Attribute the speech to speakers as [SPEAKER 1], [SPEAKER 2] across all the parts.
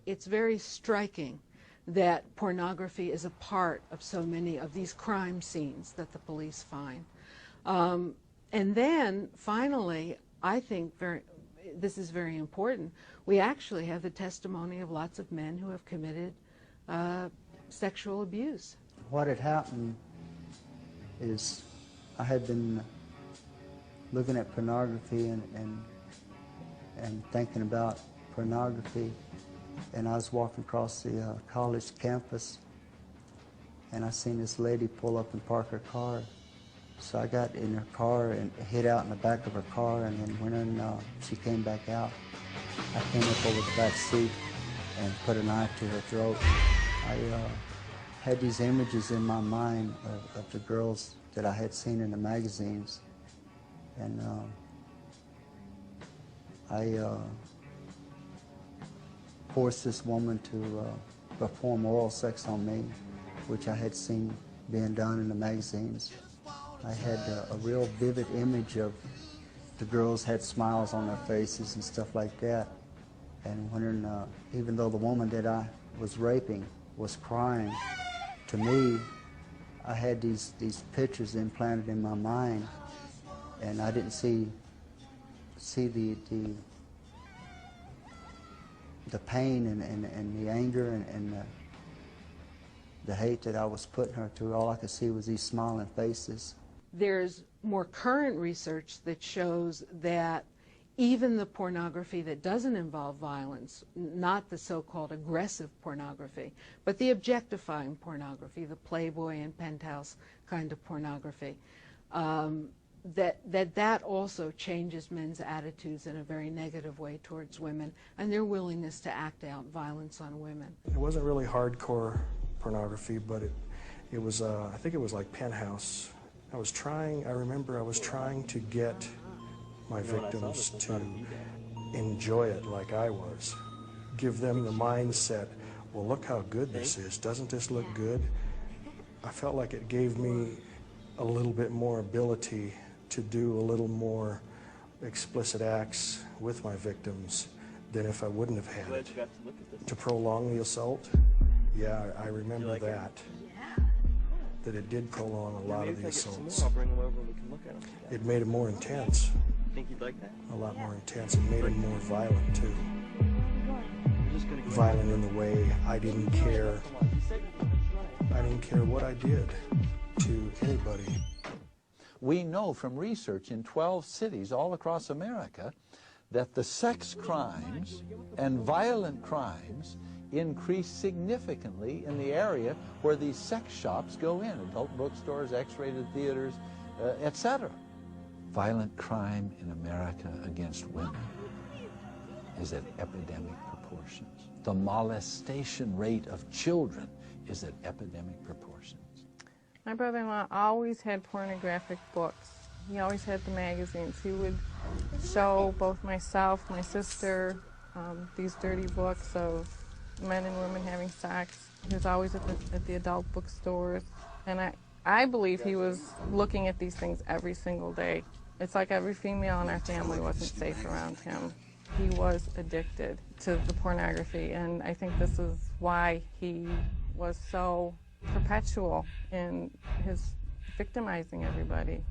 [SPEAKER 1] it's very striking that pornography is a part of so many of these crime scenes that the police find. And then, finally, I think this is very important, we actually have the testimony of lots of men who have committed sexual abuse.
[SPEAKER 2] What had happened is I had been looking at pornography and thinking about pornography, and I was walking across the college campus, and I seen this lady pull up and park her car. So I got in her car and hid out in the back of her car, and then when she came back out, I came up over the back seat and put a knife to her throat. I had these images in my mind of the girls that I had seen in the magazines, and I forced this woman to perform oral sex on me, which I had seen being done in the magazines. I had a real vivid image of the girls had smiles on their faces and stuff like that. And when, even though the woman that I was raping was crying, to me, I had these pictures implanted in my mind, and I didn't see the pain and the anger and the hate that I was putting her through. All I could see was these smiling faces.
[SPEAKER 1] There's more current research that shows that even the pornography that doesn't involve violence, not the so-called aggressive pornography, but the objectifying pornography, the Playboy and Penthouse kind of pornography, that also changes men's attitudes in a very negative way towards women and their willingness to act out violence on women.
[SPEAKER 3] It wasn't really hardcore pornography, but it was, I think it was like Penthouse. I remember I was trying to get my victims to enjoy it like I was. Give them the mindset, well, look how good this is. Doesn't this look good? I felt like it gave me a little bit more ability to do a little more explicit acts with my victims than if I wouldn't have had it. To prolong the assault, yeah, I remember that. That it did prolong a lot of the assaults.
[SPEAKER 4] I'll bring them over and we can look at them.
[SPEAKER 3] It made it more intense.
[SPEAKER 4] Think you'd like that?
[SPEAKER 3] A lot more intense. It made it more violent, too. Violent in the way I didn't care. I didn't care what I did to anybody.
[SPEAKER 5] We know from research in 12 cities all across America that the sex crimes and violent crimes increase significantly in the area where these sex shops go in, adult bookstores, X-rated theaters, etc. Violent crime in America against women is at epidemic proportions. The molestation rate of children is at epidemic proportions.
[SPEAKER 6] My brother-in-law always had pornographic books. He always had the magazines. He would show both myself, my sister, these dirty books of men and women having sex. He was always at the adult bookstores. And I believe he was looking at these things every single day. It's like every female in our family wasn't safe around him. He was addicted to the pornography, and I think this is why he was so perpetual in his victimizing everybody.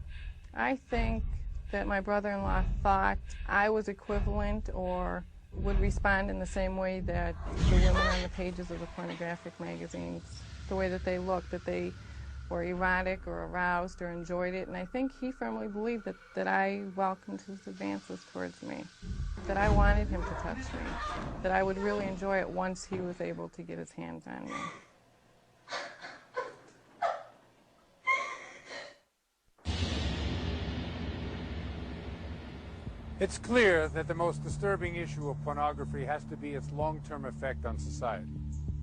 [SPEAKER 6] I think that my brother-in-law thought I was equivalent or would respond in the same way that the women on the pages of the pornographic magazines, the way that they looked, that they were erotic or aroused or enjoyed it. And I think he firmly believed that I welcomed his advances towards me, that I wanted him to touch me, that I would really enjoy it once he was able to get his hands on me.
[SPEAKER 7] It's clear that the most disturbing issue of pornography has to be its long-term effect on society.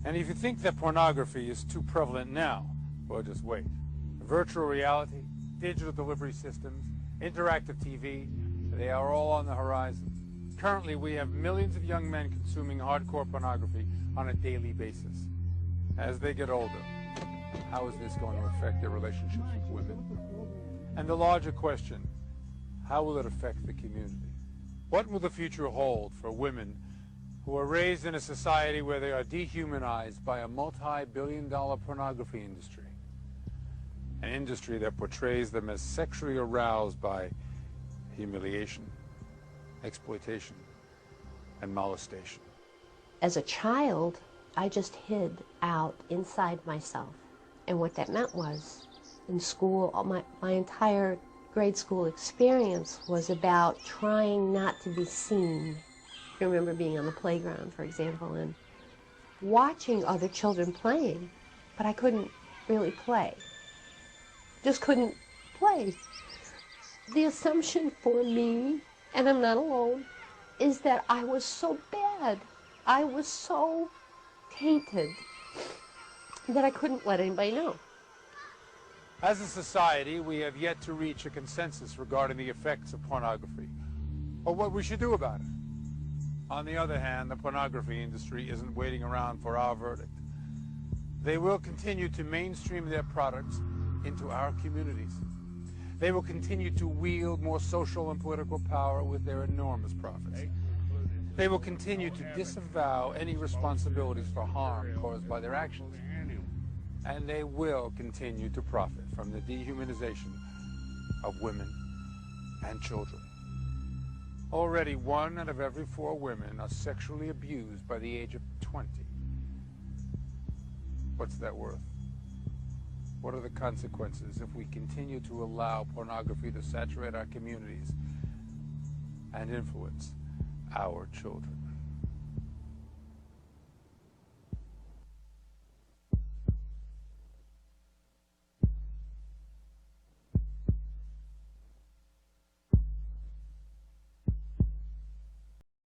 [SPEAKER 7] And if you think that pornography is too prevalent now, well, just wait. Virtual reality, digital delivery systems, interactive TV, they are all on the horizon. Currently, we have millions of young men consuming hardcore pornography on a daily basis. As they get older, how is this going to affect their relationships with women? And the larger question, how will it affect the community? What will the future hold for women who are raised in a society where they are dehumanized by a multi-billion-dollar pornography industry. An industry that portrays them as sexually aroused by humiliation, exploitation, and molestation.
[SPEAKER 8] As a child, I just hid out inside myself. And what that meant was, in school, my entire grade school experience was about trying not to be seen. I remember being on the playground, for example, and watching other children playing, but I couldn't really play. Just couldn't play. The assumption for me, and I'm not alone, is that I was so bad, I was so tainted, that I couldn't let anybody know.
[SPEAKER 7] As a society, we have yet to reach a consensus regarding the effects of pornography, or what we should do about it. On the other hand, the pornography industry isn't waiting around for our verdict. They will continue to mainstream their products into our communities. They will continue to wield more social and political power with their enormous profits. They will continue to disavow any responsibilities for harm caused by their actions. And they will continue to profit from the dehumanization of women and children. Already 1 out of every 4 women are sexually abused by the age of 20. What's that worth? What are the consequences if we continue to allow pornography to saturate our communities and influence our children?